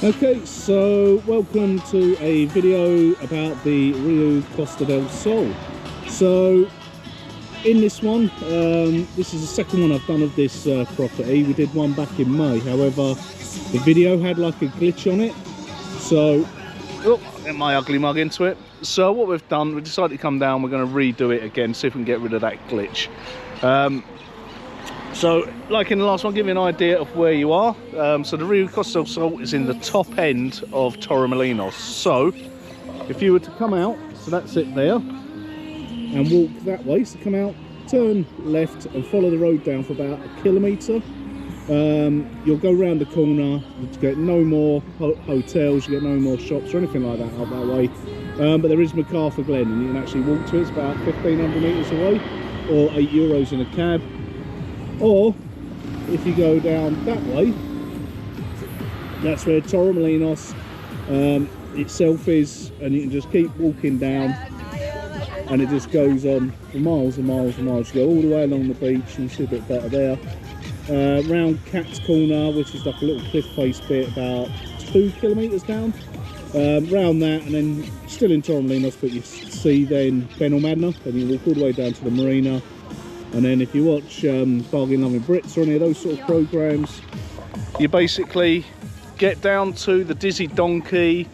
Okay, so welcome to a video about the RIU Costa Del Sol. So in this one, this is the second one I've done of this property. We did one back in May, however the video had like a glitch on it, so get my ugly mug into it. So what we've done, we decided to come down, we're going to redo it again, see if we can get rid of that glitch. So, like in the last one, give you an idea of where you are. So the RIU Costa del Sol is in the top end of Torremolinos. So, if you were to come out, so that's it there, and walk that way, so come out, turn left and follow the road down for about a kilometre. You'll go round the corner, you get no more hotels, you get no more shops or anything like that out that way. But there is MacArthur Glen, and you can actually walk to it. It's about 1,500 metres away, or €8 in a cab. Or if you go down that way, that's where Torremolinos itself is, and you can just keep walking down and it just goes on for miles and miles and miles. You go all the way along the beach, and you see a bit better there. Round Cat's Corner, which is like a little cliff face bit about 2 kilometres down, round that, and then still in Torremolinos, but you see then Benalmadena, and you walk all the way down to the marina. And then if you watch Bargain Loving Brits or any of those sort of programs, you basically get down to the Dizzy Donkey. In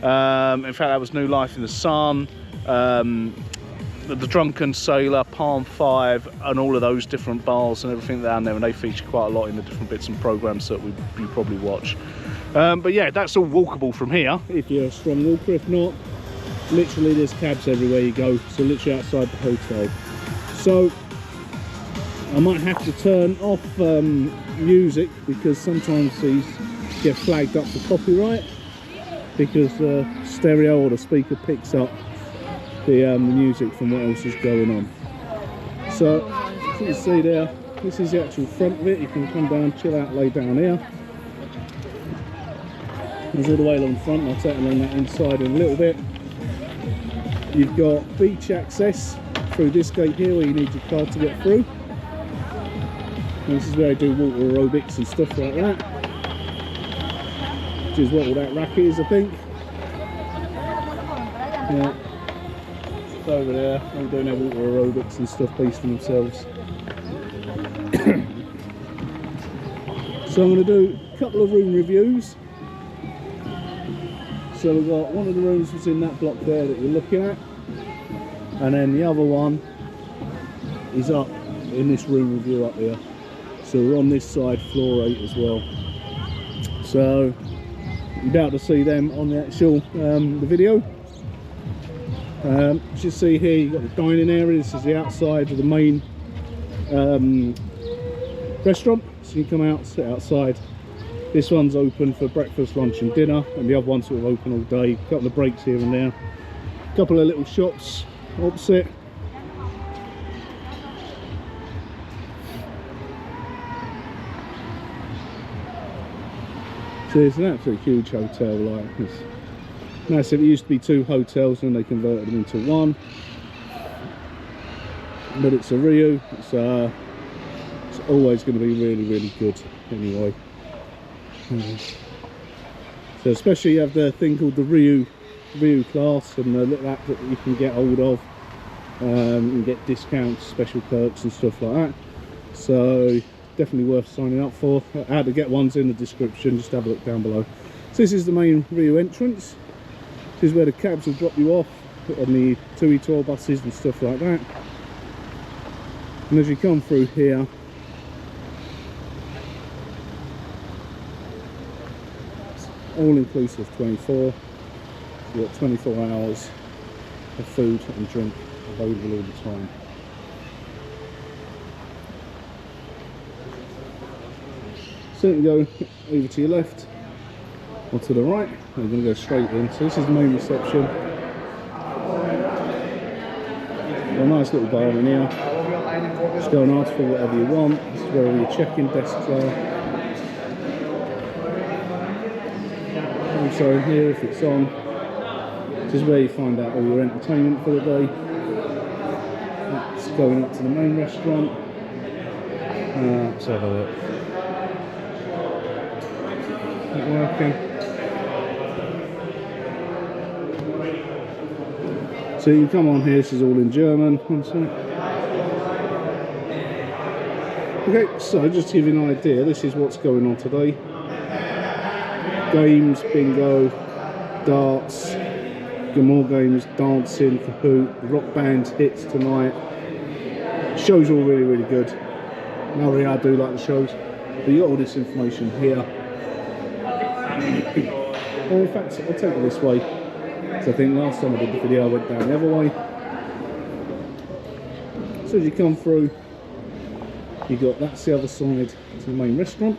fact, that was New Life in the Sun, the Drunken Sailor, Palm 5, and all of those different bars and everything down there, and they feature quite a lot in the different bits and programs that you probably watch. But yeah, that's all walkable from here if you're a strong walker. If not, literally there's cabs everywhere you go, so literally outside the hotel. So I might have to turn off music, because sometimes these get flagged up for copyright, because the stereo or the speaker picks up the music from what else is going on. So as you can see there, this is the actual front of it. You can come down, chill out, lay down here. There's all the way along the front. I'll take along that inside in a little bit. You've got beach access through this gate here, where you need your car to get through. And this is where I do water aerobics and stuff like that, which is what all that racket is, I think. Yeah, it's over there. They're doing their water aerobics and stuff, beasting themselves. So I'm going to do a couple of room reviews. So we've got one of the rooms was in that block there that you're looking at, and then the other one is up in this room review up here. So we're on this side, floor 8 as well. So you'll be able to see them on the actual the video. As you see here, you've got the dining area. This is the outside of the main restaurant. So you come out, sit outside. This one's open for breakfast, lunch and dinner, and the other one's sort of open all day. A couple of breaks here and there. A couple of little shops opposite. So it's an absolutely huge hotel, like it's massive. It used to be 2 hotels and they converted them into one. But it's a RIU, it's always going to be really, really good anyway. So especially you have the thing called the RIU class, and the little app that you can get hold of. You can get discounts, special perks and stuff like that. So definitely worth signing up for. How to get one's in the description, just have a look down below. So this is the main RIU entrance. This is where the cabs will drop you off on the TUI tour buses and stuff like that. And as you come through here, it's all inclusive 24. You've got 24 hours of food and drink available all the time. So you can go over to your left or to the right. We're going to go straight in. So this is the main reception. Got a nice little bar in here. Just go and ask for whatever you want. This is where all your check-in desks are. Also here, if it's on, this is where you find out all your entertainment for the day. That's going up to the main restaurant. Let's have a look. Not working. So you come on here, this is all in German. Okay, so just to give you an idea, this is what's going on today. Games, bingo, darts, more games, dancing, Kahoot, rock bands, hits tonight. Show's all really, really good. Normally I do like the shows, but you got all this information here. Well, in fact, I'll take it this way. So I think last time I did the video I went down the other way. So as you come through, you got that's the other side to the main restaurant.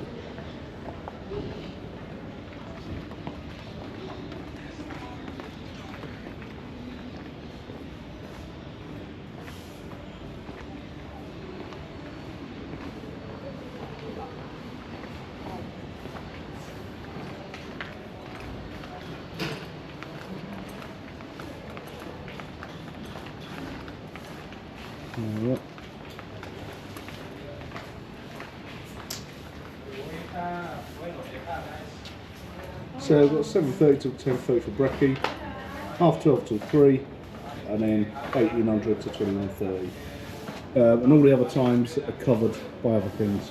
Right. So we've got 7:30 till 10:30 for brekkie, 12:30 till 3, and then 1800 to 21:30. And all the other times are covered by other things.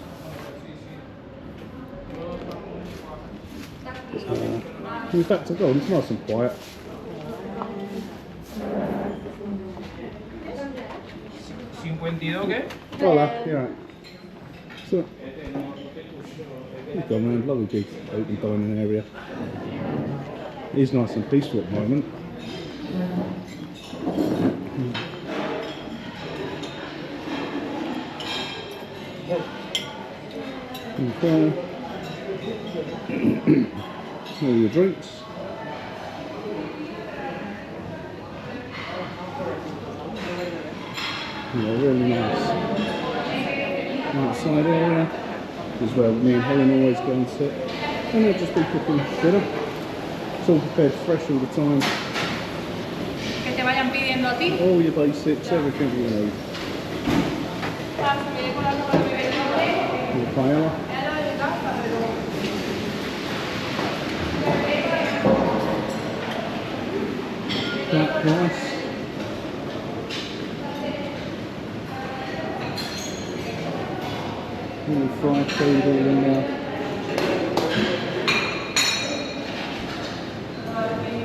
In fact, I've got it's nice and quiet. Hola, you're right. So, we've gone around, lovely big open dining area. It is nice and peaceful at the moment. Okay. All your drinks. Yeah, really nice. Outside area is where me and Helen always go and sit. And they'll just be cooking dinner. It's all prepared fresh all the time. Que te vayan pidiendo a ti. All your basics, everything you need. Your paella. Black rice. All fried food all in there.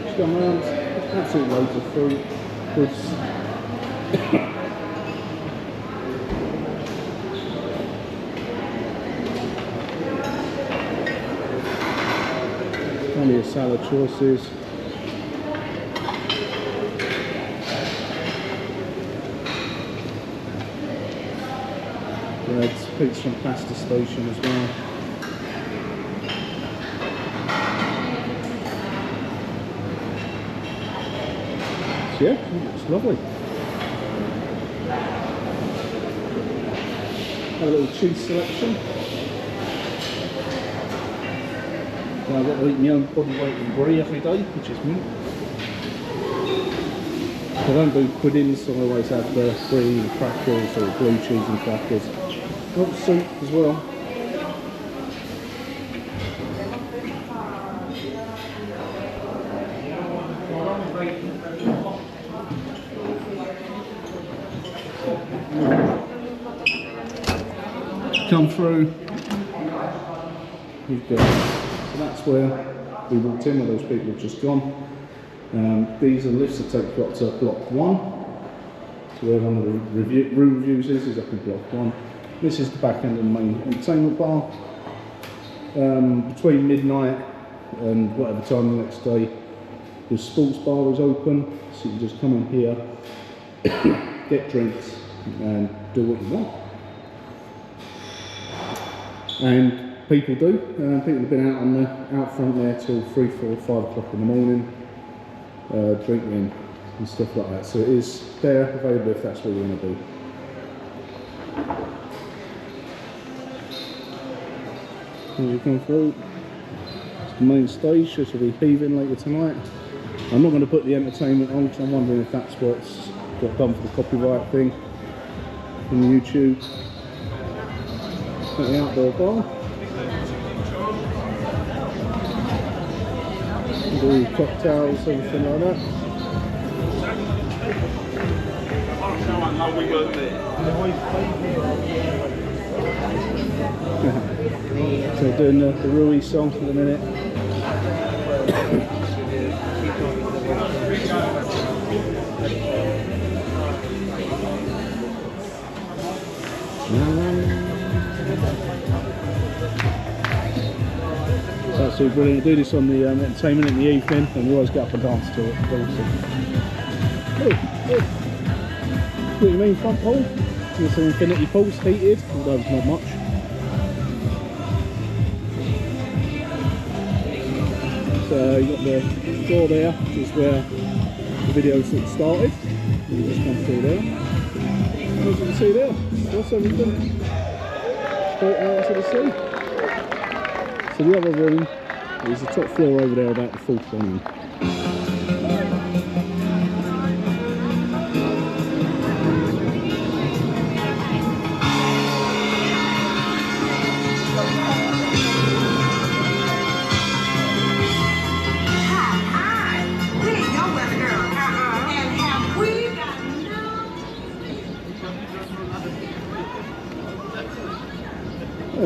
Just come around, absolutely loads of fruit, goods. Plenty of salad choices. Breads, pigs from pasta station as well. So yeah, it's lovely. Have a little cheese selection. Well, I've got to eat my own body weight in brie every day, which is mint. I don't do puddings, so I always have the brie and crackers or blue cheese and crackers. Got soup as well. Come through. We've got, so that's where we walked in, where those people have just gone. These are lifts that take you up to block 1. So where one of the room reviews is up in block 1. This is the back end of the main entertainment bar. Between midnight and whatever time the next day, the sports bar is open, so you can just come in here, get drinks and do what you want. And people do. People have been out front there till 3, 4, 5 o'clock in the morning, drinking and stuff like that. So it is there, available if that's what you want to do. As you come through, it's the main stage, which will be heaving later tonight. I'm not going to put the entertainment on because I'm wondering if that's what's got done for the copyright thing from YouTube. At the outdoor bar. Do cocktails, everything like that. we weren't there. So we're doing the RIU song in a minute. It's absolutely brilliant. We do this on the entertainment in the evening, and we always get up and dance to it. It's awesome. Oh. What do you mean, front pool? There's some infinity pools, heated, although it's not much. So you got the door there, which is where the video sort of started. You just come through there. And as you can see there, that's everything. Straight out into the sea. So the other room is the top floor over there, about the fourth one.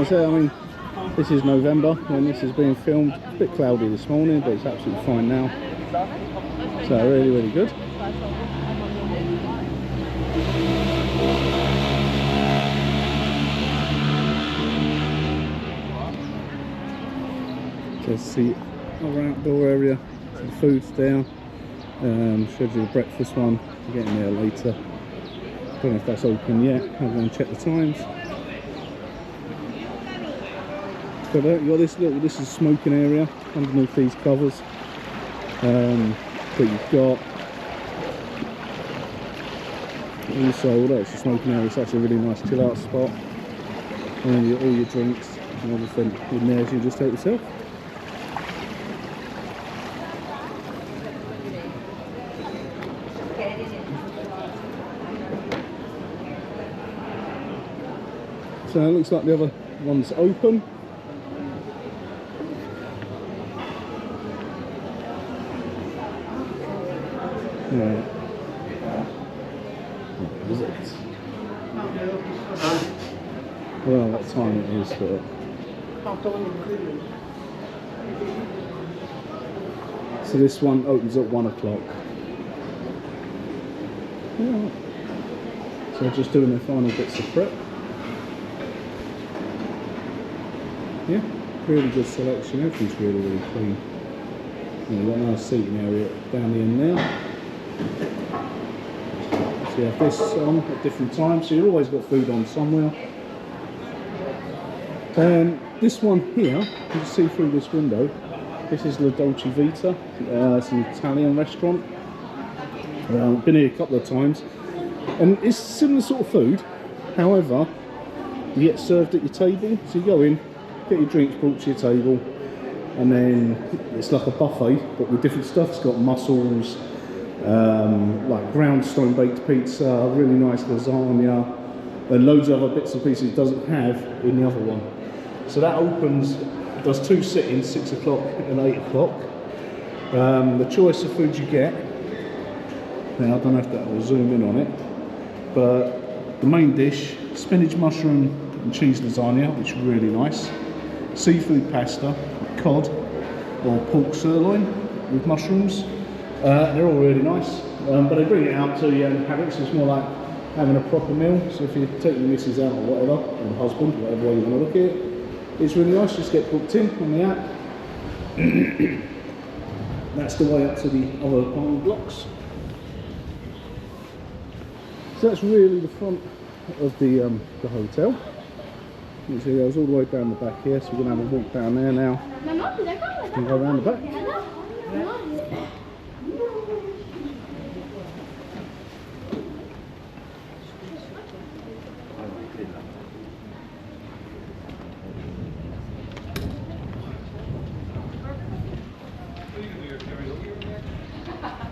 So, I mean, this is November when this is being filmed. It's a bit cloudy this morning, but it's absolutely fine now. So really, really good. Just see our outdoor area. Some food's down. Showed you the breakfast one. We're getting there later. Don't know if that's open yet. I'll go and check the times. So you got this little, this is a smoking area underneath these covers. But you've got also, although it's a smoking area, it's actually a really nice chill out spot. And then you got all your drinks and everything in there, so you just take yourself. So it looks like the other one's open. Right. What is it? Well, what time it is, but so this one opens at 1 o'clock. Yeah. So just doing the final bits of prep. Yeah, really good selection. Everything's really, really clean. And you've got a nice seating area down the end there. So you have this on at different times, so you've always got food on somewhere. And this one here, you can see through this window, this is La Dolce Vita. It's an Italian restaurant. I've been here a couple of times, and it's similar sort of food. However, you get served at your table, so you go in, get your drinks brought to your table, and then it's like a buffet but with different stuff. It's got mussels, like ground stone baked pizza, really nice lasagna, and loads of other bits and pieces it doesn't have in the other one. So that opens, does 2 sittings, 6 o'clock and 8 o'clock. The choice of food you get, now I don't know if that will zoom in on it, but the main dish, spinach, mushroom and cheese lasagna, which is really nice. Seafood pasta, cod or pork sirloin with mushrooms. They're all really nice, but they bring it out to you and have it, so it's more like having a proper meal. So if you take your missus out or whatever, or the husband, whatever way you want to look at it, it's really nice. Just get booked in on the app. That's the way up to the other apartment blocks. So that's really the front of the hotel. You see, it goes all the way down the back here, so we're going to have a walk down there now and go around the back.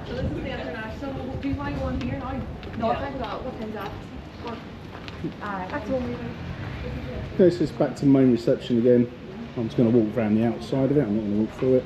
So this is the international. Do you want to go in here now? No, I forgot. What time's that? That's one we This is back to the main reception again. I'm just going to walk around the outside of it, I'm not going to walk through it.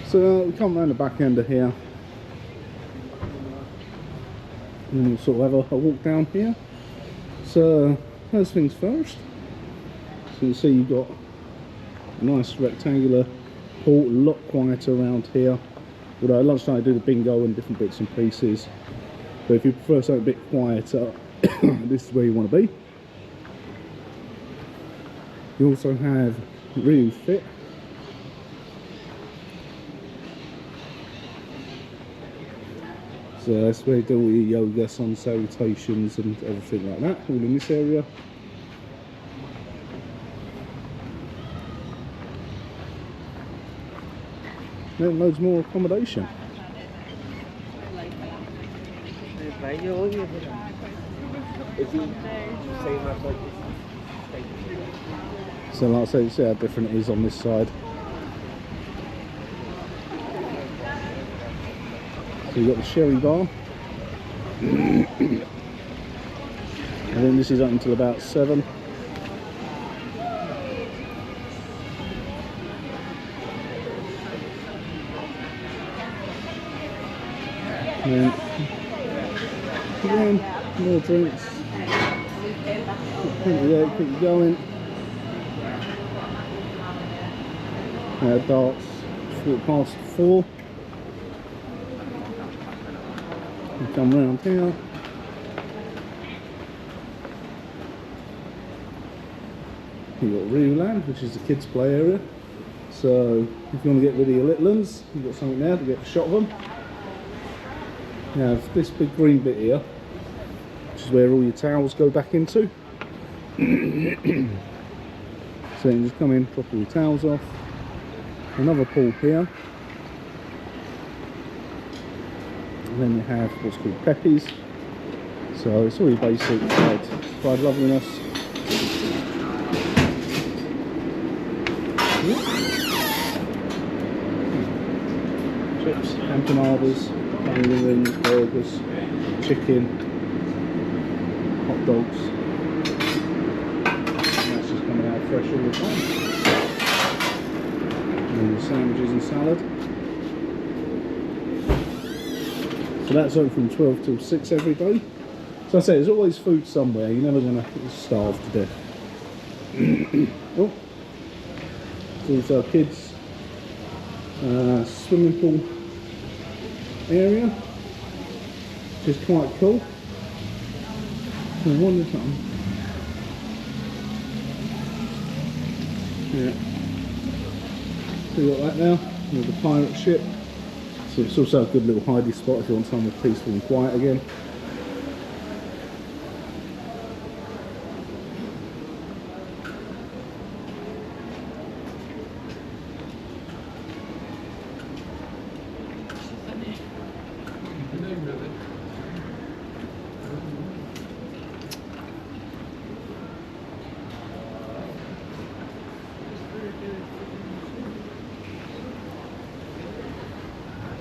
So we come around the back end of here, and we'll sort of have a walk down here. So first things first, so you can see you've got a nice rectangular pool, a lot quieter around here. Although at lunchtime I do the bingo and different bits and pieces, but if you prefer something a bit quieter, this is where you want to be. You also have RIU Fit. So that's where you do all your yoga, sun salutations and everything like that, all in this area. Then loads more accommodation. So like I say, you see how different it is on this side. So you've got the sherry bar. And then this is up until about 7. And then again, more drinks. Keep you going. Darts, 4:15. We come round here. You've got RIU Land, which is the kids' play area. So if you want to get rid of your little ones, you've got something there to get a shot of them. You have this big green bit here, which is where all your towels go back into. So you can just come in, drop all your towels off. Another pool here. And then you have what's called Peppies. So it's all your basic fried loveliness. Chips, empanadas, onion rings, burgers, chicken, hot dogs. And that's just coming out fresh all the time. And the sandwiches and salad. So that's open from 12 till 6 every day. So I say there's always food somewhere, you're never going to starve to death. Oh. There's our kids' swimming pool area, which is quite cool. I wonder something. Yeah. So you got that now, with the pirate ship. So it's also a good little hidey spot if you want somewhere peaceful and quiet again.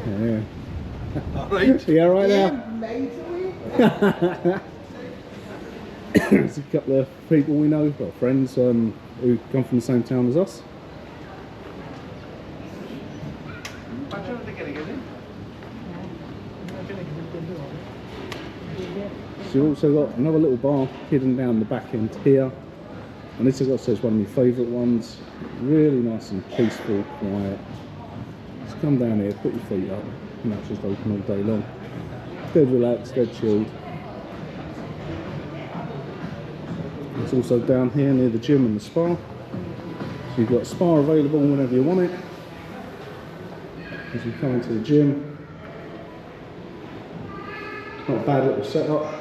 Yeah. Alright. You alright now? There's a couple of people we know, well, friends, who come from the same town as us. So you've also got another little bar hidden down the back end here. And this is also one of my favourite ones. Really nice and peaceful, quiet. Just come down here, put your feet up, and that's just open all day long. Dead relaxed, dead chilled. It's also down here near the gym and the spa. So you've got a spa available whenever you want it. As you come into the gym. Not a bad little setup.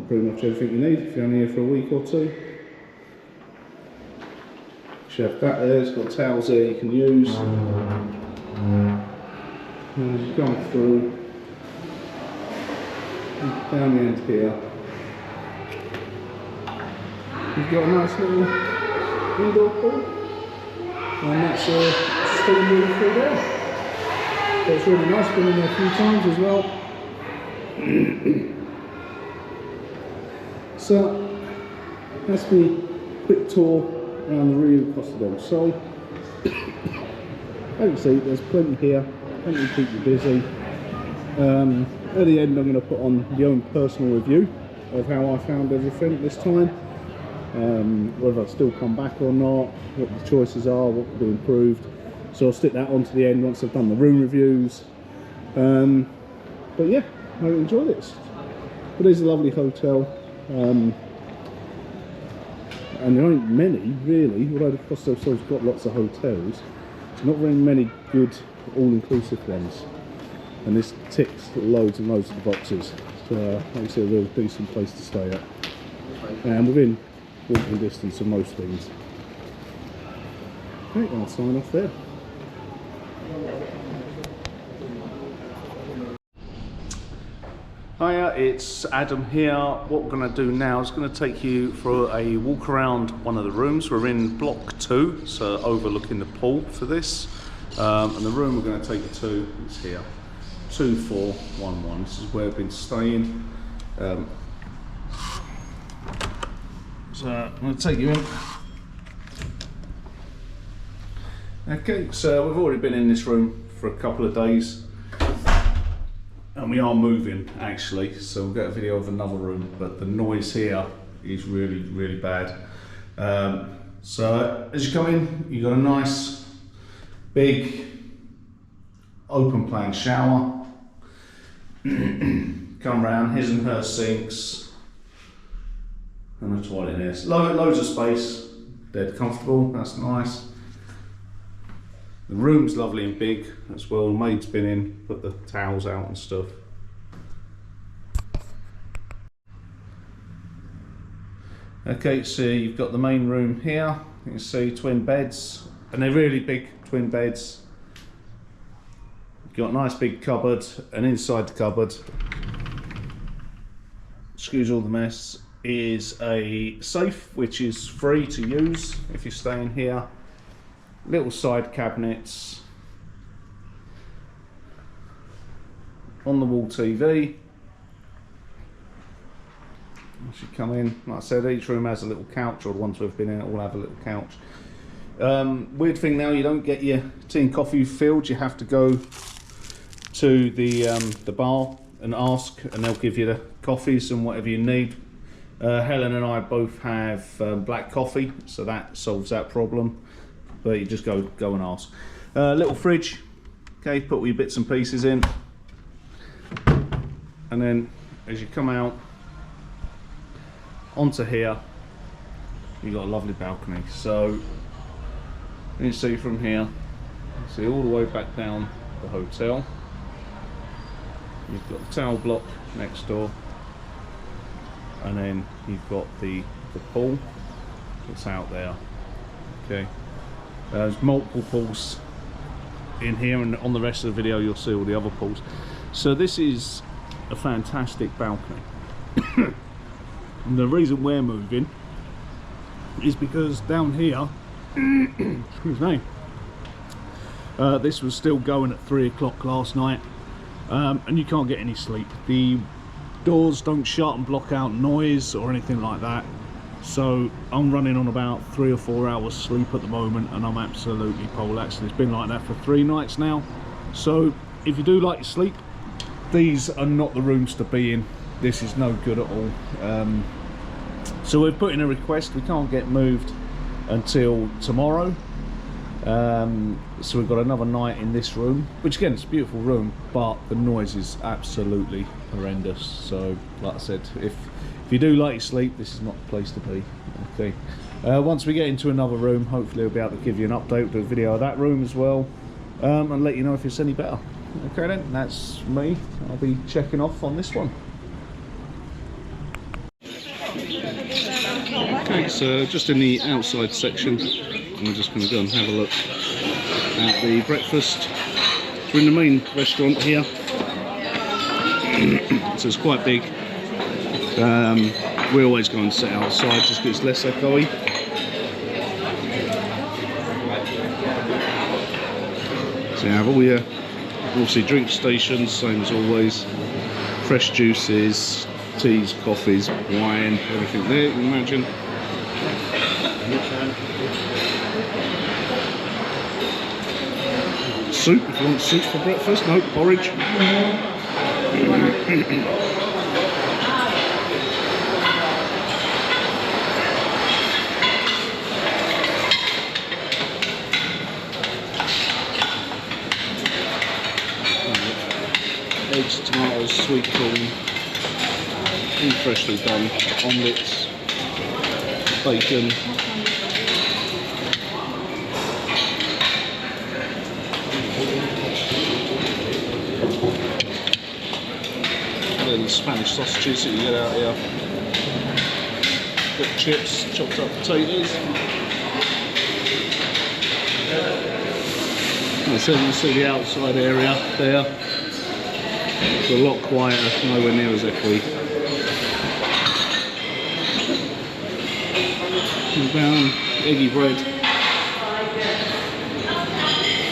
Pretty much everything you need if you're only here for a week or two. You have that there, it's got towels there you can use. And as you come through, down the end here, you've got a nice little indoor pool, and that's a steam room through there. So it's really nice, been in there a few times as well. So that's the quick tour around the RIU Costa Del Sol. As you can see, there's plenty here, plenty to keep you busy. At the end I'm going to put on my own personal review of how I found everything this time. Whether I'll still come back or not, what the choices are, what could be improved. So I'll stick that on to the end once I've done the room reviews. But yeah, I hope you enjoy this. But it is a lovely hotel. And there ain't many really, although the Costa del Sol's got lots of hotels, not very many good all-inclusive ones, and this ticks loads and loads of the boxes. So makes it a real decent place to stay at, and within walking distance of most things. Okay, I'll sign off there. Hiya, it's Adam here. What we're going to do now is going to take you for a walk around one of the rooms. We're in block 2, so overlooking the pool for this. And the room we're going to take you to is here, 2411. This is where I've been staying. So I'm going to take you in. Okay, so we've already been in this room for a couple of days. And we are moving actually, so we'll get a video of another room, but the noise here is really, really bad. So as you come in, you've got a nice, big, open plan shower. Come round, his and her sinks, and a toilet in here. Loads of space, dead comfortable, that's nice. The room's lovely and big as well. The maid's been in, put the towels out and stuff. Okay, so you've got the main room here. You can see twin beds, and they're really big twin beds. You've got a nice big cupboard, and inside the cupboard, excuse all the mess, is a safe which is free to use if you're staying here. Little side cabinets, on the wall TV. As you come in, like I said, each room has a little couch, or the ones we've been in all have a little couch. Weird thing now, you don't get your tea and coffee filled. You have to go to the bar and ask, and they'll give you the coffees and whatever you need. Helen and I both have black coffee, so that solves that problem. But you just go and ask. Little fridge, okay, put all your bits and pieces in. And then as you come out onto here, you've got a lovely balcony. So you see from here, you see all the way back down the hotel. You've got the tower block next door. And then you've got the pool that's out there, okay. There's multiple pools in here, and on the rest of the video you'll see all the other pools. So this is a fantastic balcony. And the reason we're moving is because down here, excuse me, this was still going at 3 o'clock last night, and you can't get any sleep. The doors don't shut and block out noise or anything like that. So I'm running on about 3 or 4 hours sleep at the moment, and I'm absolutely poleaxed. It's been like that for 3 nights now. So if you do like your sleep, these are not the rooms to be in. This is no good at all. So we've put in a request. We can't get moved until tomorrow. So we've got another night in this room, which again, it's a beautiful room, but the noise is absolutely horrendous. So like I said, if you do like your sleep, this is not the place to be. Okay. Once we get into another room, hopefully we'll be able to give you an update, do a video of that room as well, and let you know if it's any better. Okay then, that's me. I'll be checking off on this one. Okay, so just in the outside section, I'm just going to go and have a look at the breakfast. We're in the main restaurant here, so it's quite big. We always go and sit outside just because it's less echoey. So you have all your Obviously drink stations, same as always. Fresh juices, teas, coffees, wine, everything there, you can imagine. Soup, if you want soup for breakfast. No, porridge. Eggs, tomatoes, sweet corn, all freshly done, omelettes, bacon, and Spanish sausages that you get out here, got chips, chopped up potatoes. So you can see the outside area there. It's a lot quieter, nowhere near as echoey. And down, eggy bread.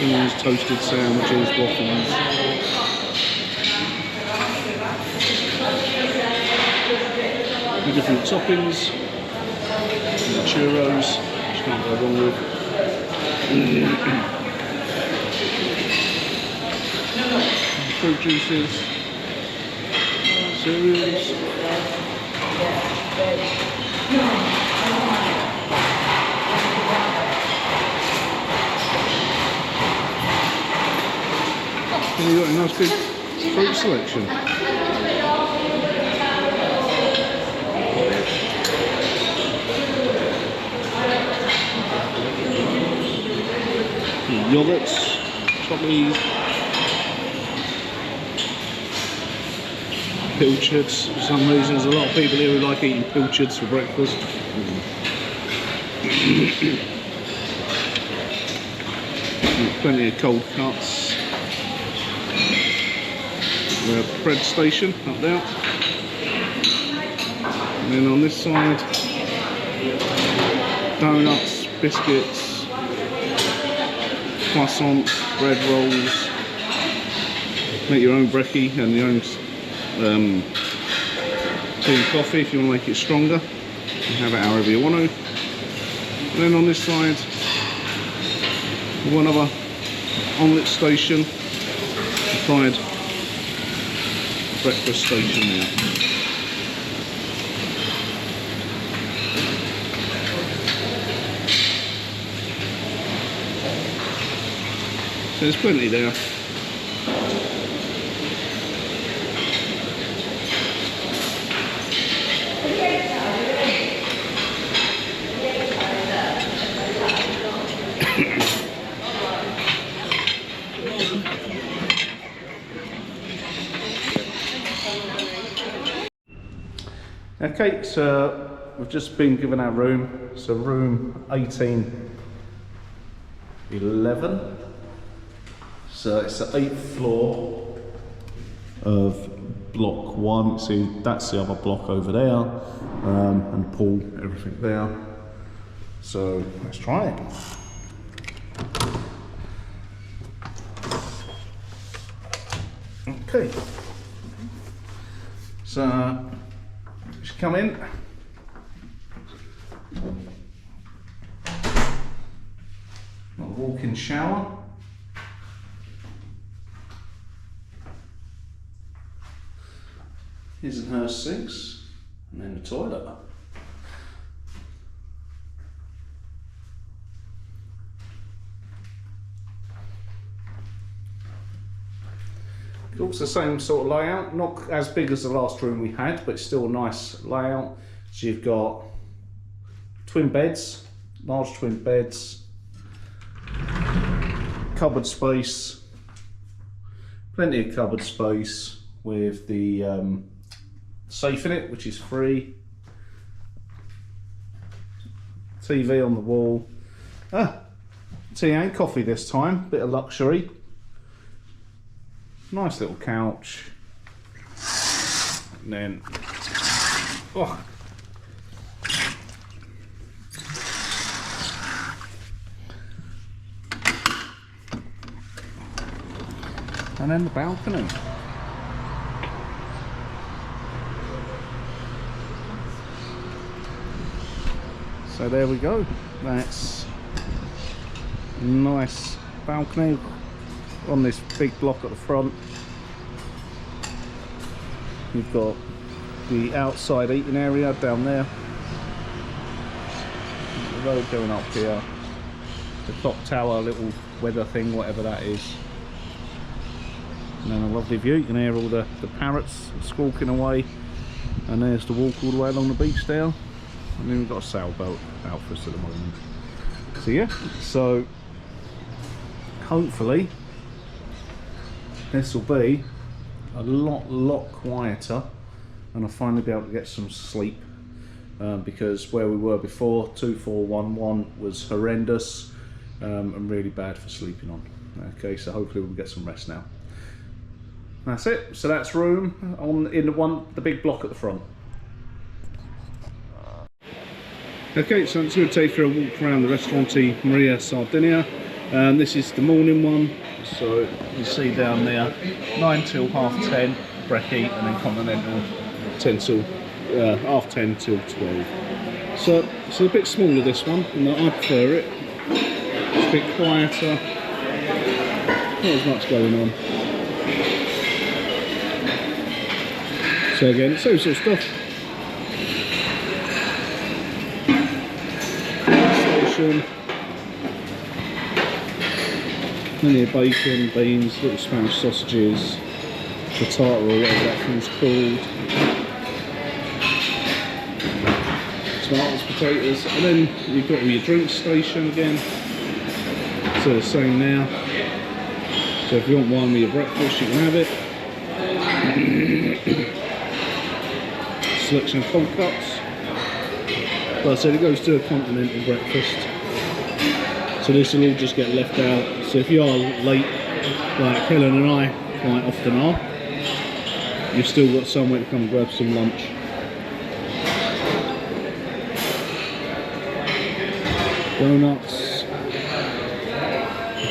These toasted sandwiches, waffles. The different toppings. And the churros, which can't go wrong with. Fruit juices, cereals, and you've got a nice big fruit selection. Yogurts, chocolates, pilchards. For some reason there's a lot of people here who like eating pilchards for breakfast. Plenty of cold cuts. We have a bread station up there. And then on this side, donuts, biscuits, croissants, bread rolls. Make your own brekkie and your own tea and coffee if you want to make it stronger. You can have it however you want to. And then on this side, one other omelette station, fried breakfast station there. So there's plenty there. Okay, so we've just been given our room. So room 1811. So it's the 8th floor of block 1. See, that's the other block over there, and pool, everything there. So let's try it. Okay. So just come in. Got a walk-in shower. His and her sinks, and then the toilet. It's the same sort of layout, not as big as the last room we had, but still a nice layout. So you've got twin beds, large twin beds, cupboard space, plenty of cupboard space with the safe in it, which is free. TV on the wall. Tea and coffee this time, bit of luxury. Nice little couch. And then, And then the balcony. So there we go. That's a nice balcony on this big block at the front. You've got the outside eating area down there. The road going up here. The clock tower, little weather thing, whatever that is. And then a lovely view. You can hear all the parrots squawking away. And there's the walk all the way along the beach there. And then we've got a sailboat out for us at the moment. So yeah, so hopefully this will be a lot quieter and I'll finally be able to get some sleep, because where we were before, 2411 was horrendous and really bad for sleeping on. Okay, so hopefully we'll get some rest now. That's it. So that's room in the big block at the front. Okay, so I'm just going to take you for a walk around the restaurante María Sardina. This is the morning one, so you see down there 9 till half 10 brekkie, and then continental 10 till half 10 till 12. So it's a bit smaller, this one, and I prefer it. It's a bit quieter, not as much going on. So again, same sort of stuff. Plenty of bacon, beans, little Spanish sausages, potato or whatever that thing's called, tomatoes, potatoes, and then you've got all your drink station again. So the same now. So if you want wine with your breakfast, you can have it. Selection of cold cuts. Like I said, it goes to a continental breakfast. So this will all just get left out. So if you are late, like Helen and I quite often are, you've still got somewhere to come grab some lunch. Donuts,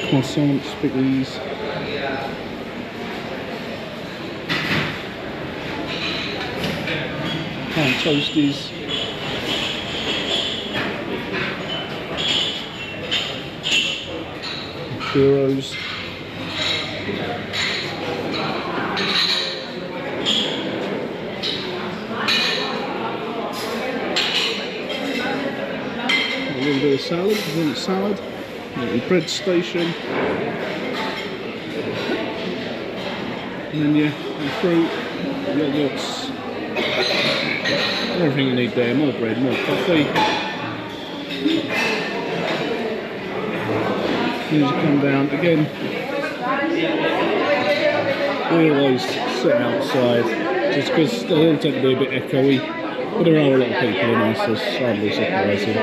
croissants, biggies. Pan toasties. Churros. A little bit of salad, if you want salad. A little bread station. And then yeah, fruit, yogurts, everything you need there. More bread, more coffee. As you come down again, we always sit outside just because they all tend to be a bit echoey, but there are a lot of people in here, so it's hardly surprising.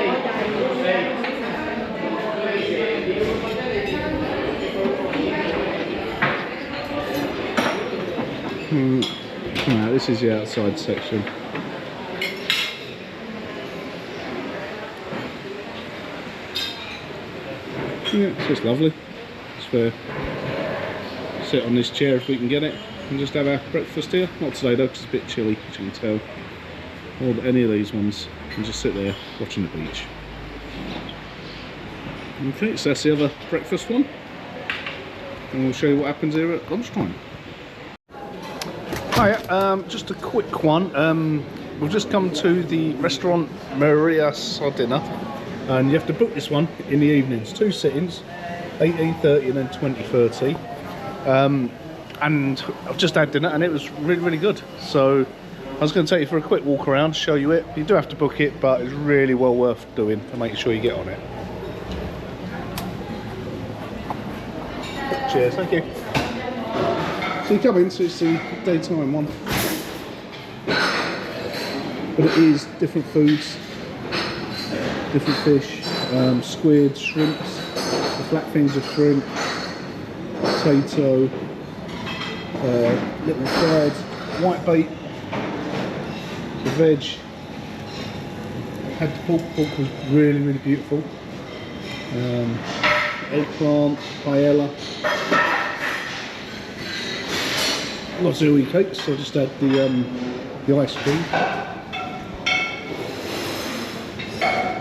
Right, this is the outside section. Yeah, it's just lovely. Just sit on this chair if we can get it and just have our breakfast here. Not today though, because it's a bit chilly, as you can tell. Or any of these ones, and just sit there watching the beach. Okay, so that's the other breakfast one, and we'll show you what happens here at lunchtime. Hi, just a quick one. We've just come to the restaurant María Sardina. And you have to book this one in the evenings, 2 sittings, 18:30 and then 20:30. And I've just had dinner and it was really good. So I was going to take you for a quick walk around, show you it. You do have to book it, but it's really well worth doing to make sure you get on it. Cheers, thank you. So you come in, so it's the daytime one. But it is different foods. Different fish, squid, shrimps, the flat fins of shrimp, potato, little fried white bait, the veg. Had the pork was really beautiful. Eggplant, paella, lazuli cakes. So I just had the ice cream.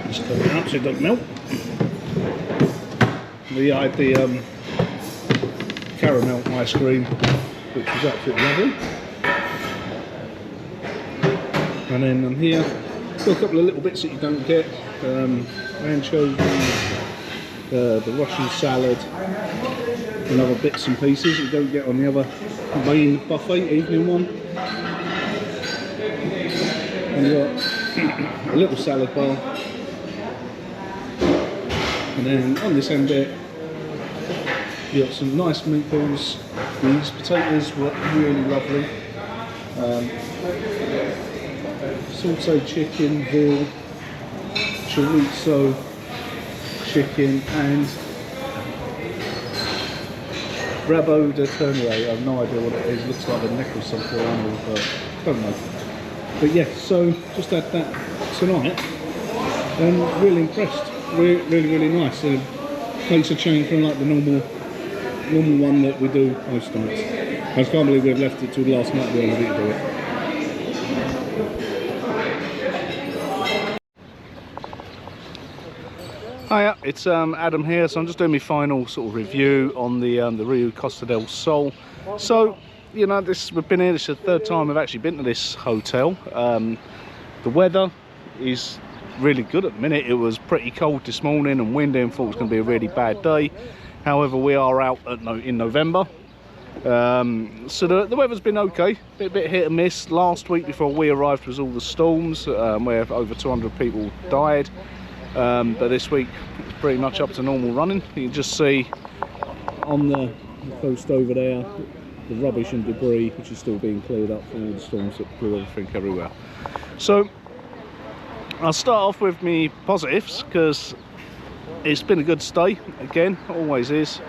Just cover it up so it doesn't melt. I had the caramel ice cream, which was absolutely lovely. And then on here, got a couple of little bits that you don't get. Anchovies, the Russian salad, and other bits and pieces you don't get on the other main buffet, evening one. And you got a little salad bar. And then on this end bit, you got some nice meatballs. These potatoes were really lovely. Sauteed chicken, veal, chorizo, chicken, and rabo de tournier. I have no idea what it is. Looks like a neck of some poor animal, but I don't know. But yeah, so just had that tonight, and really impressed. Really nice. Makes a change from like the normal one that we do most nights. I just can't believe we've left it till last night to do it. Hiya, it's Adam here. So I'm just doing my final sort of review on the RIU Costa del Sol. So, you know, we've been here. This is the third time we've actually been to this hotel. The weather is really good at the minute. It was pretty cold this morning and windy, and thought it was going to be a really bad day. However, we are out in November, so the weather's been okay, bit hit and miss. Last week before we arrived was all the storms, where over 200 people died, but this week it's pretty much up to normal running. You can just see on the coast over there the rubbish and debris which is still being cleared up from all the storms that blew everything everywhere. So I'll start off with me positives, because it's been a good stay, again, always is.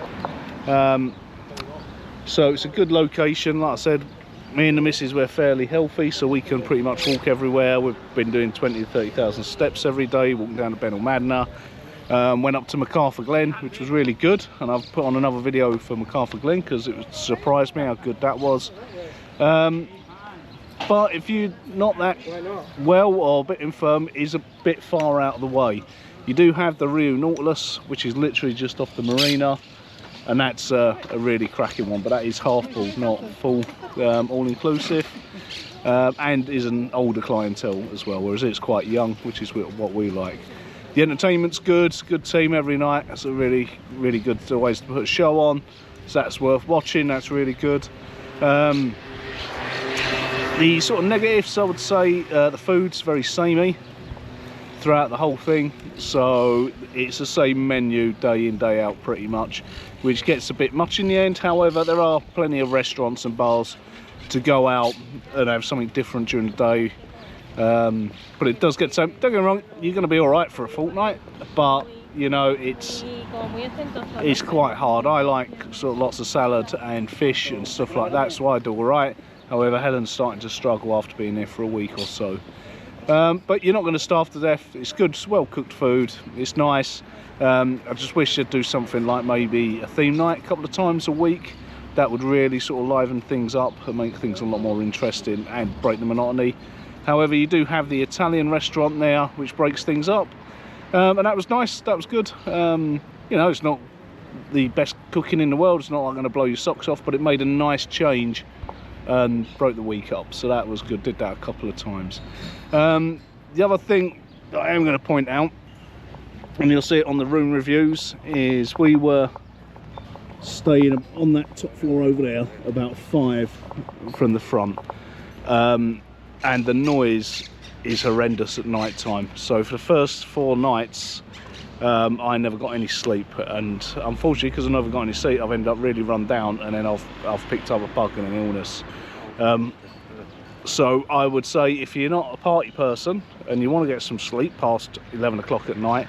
So it's a good location. Like I said, me and the missus, we're fairly healthy, so we can pretty much walk everywhere. We've been doing 20 to 30,000 steps every day, walking down to Benalmadena. Went up to MacArthur Glen, which was really good, and I've put on another video for MacArthur Glen because it surprised me how good that was. But if you're not that well or a bit infirm, is a bit far out of the way. You do have the RIU Nautilus, which is literally just off the marina, and that's a really cracking one, but that is half full, not full, all-inclusive, and is an older clientele as well, whereas it's quite young, which is what we like. The entertainment's good, it's a good team every night. It's a really good ways to put a show on, so that's worth watching. That's really good. The sort of negatives, I would say, the food's very samey throughout the whole thing, so it's the same menu day in day out pretty much, which gets a bit much in the end. However, there are plenty of restaurants and bars to go out and have something different during the day. But it does get so, don't get me wrong, you're going to be all right for a fortnight, but you know, it's quite hard. I like sort of lots of salad and fish and stuff like that, so I do all right. However, Helen's starting to struggle after being there for a week or so. But you're not going to starve to death. It's good, well cooked food. It's nice. I just wish they'd do something like maybe a theme night a couple of times a week. That would really sort of liven things up and make things a lot more interesting and break the monotony. However, you do have the Italian restaurant there, which breaks things up. And that was nice. That was good. You know, it's not the best cooking in the world. It's not like going to blow your socks off, but it made a nice change and broke the week up, so that was good. Did that a couple of times. The other thing that I am going to point out, and you'll see it on the room reviews, is we were staying on that top floor over there, about 5 from the front, and the noise is horrendous at night time. So for the first 4 nights I never got any sleep, and unfortunately, because I never got any sleep, I've ended up really run down, and then I've picked up a bug and an illness. So I would say, if you're not a party person and you want to get some sleep past 11 o'clock at night,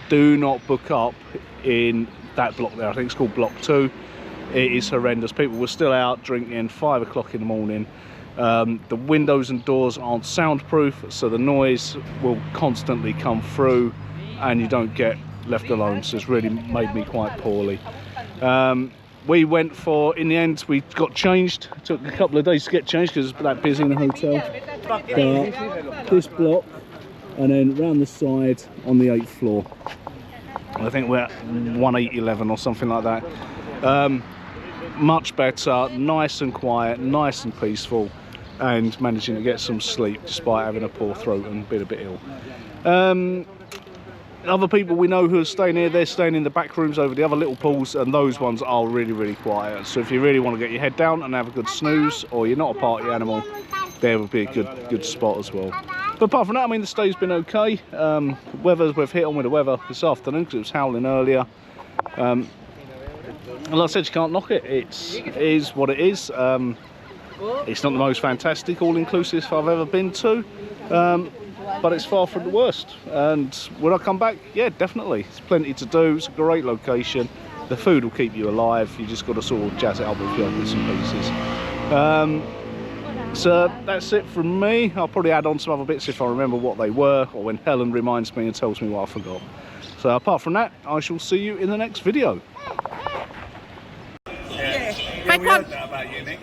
do not book up in that block there. I think it's called block 2. It is horrendous. People were still out drinking 5 o'clock in the morning. The windows and doors aren't soundproof, so the noise will constantly come through and you don't get left alone, so it's really made me quite poorly. we went for, in the end, we got changed. It took a couple of days to get changed because it's that busy in the hotel. But this block, and then round the side on the 8th floor. I think we're at 1811 or something like that. Much better, nice and quiet, nice and peaceful, and managing to get some sleep despite having a poor throat and being a bit ill. Other people we know who are staying here, they're staying in the back rooms over the other little pools, and those ones are really, really quiet. So if you really want to get your head down and have a good snooze, or you're not a party animal, there would be a good spot as well. But apart from that, I mean, the stay's been okay. We've hit on with the weather this afternoon because it was howling earlier. And like I said, you can't knock it. It is what it is. It's not the most fantastic all-inclusive I've ever been to. But it's far from the worst, and when I come back, yeah, definitely, it's plenty to do. It's a great location, the food will keep you alive, you just got to sort of jazz it up with your bits and pieces. So that's it from me. I'll probably add on some other bits if I remember what they were, or when Helen reminds me and tells me what I forgot. So apart from that, I shall see you in the next video. Yeah, we heard that about you, Nick.